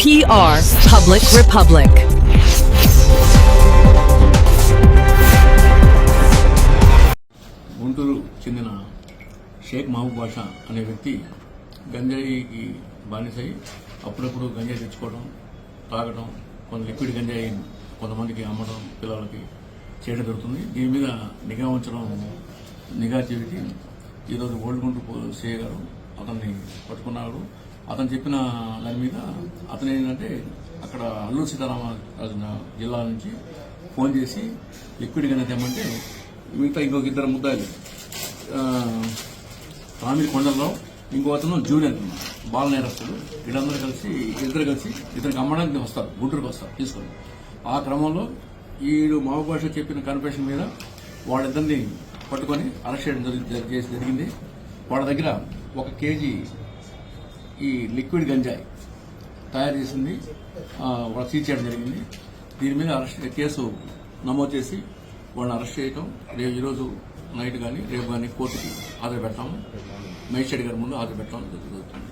PR Public Republic. Guntur చెందిన షేక్ మహబూబ్ బాషా అనే వ్యక్తి గంజాయికి బానిసై అప్పుడప్పుడు గంజాయి తెచ్చుకోవడం, తాగడం, కొంత లిక్విడ్ గంజాయి కొంతమందికి అమ్మడం, పిల్లలకి చేయడం జరుగుతుంది. దీని మీద నిఘా ఉంచడం నిఘా చెవికి ఈరోజు ఓల్డ్ గుంటూరు సిఐ గారు అతన్ని పట్టుకున్నారు. అతను చెప్పిన దాని మీద అతను ఏంటంటే అక్కడ అల్లూరు సీతారామరాజు జిల్లా నుంచి ఫోన్ చేసి లిక్విడ్ గంజాయి తెమ్మంటే మిగతా ఇంకొక ఇద్దరు ముద్దాయిలు రామిడి కొండలరావు, ఇంకో అతను జూనియర్ బాల నేరస్తులు, వీళ్ళందరూ కలిసి ఇద్దరికి అమ్మడానికి వస్తారు, గుంటూరుకు వస్తారు తీసుకొని. ఆ క్రమంలో ఈడు మహబూబ్ బాషా చెప్పిన కన్ఫెషన్ మీద వాళ్ళిద్దరిని పట్టుకొని అరెస్ట్ చేయడం జరిగింది. వాళ్ళ దగ్గర 1 కేజీ ఈ లిక్విడ్ గంజాయి తయారు చేసింది వాళ్ళు సీజ్ చేయడం జరిగింది. దీని మీద కేసు నమోదు చేసి వాళ్ళని అరెస్ట్ చేయటం, ఈరోజు నైట్ కానీ రేపు కానీ కోర్టుకి హాజరు పెడతాము, మేజిస్ట్రేట్ గారి ముందు హాజరు పెట్టడం జరుగుతుంది.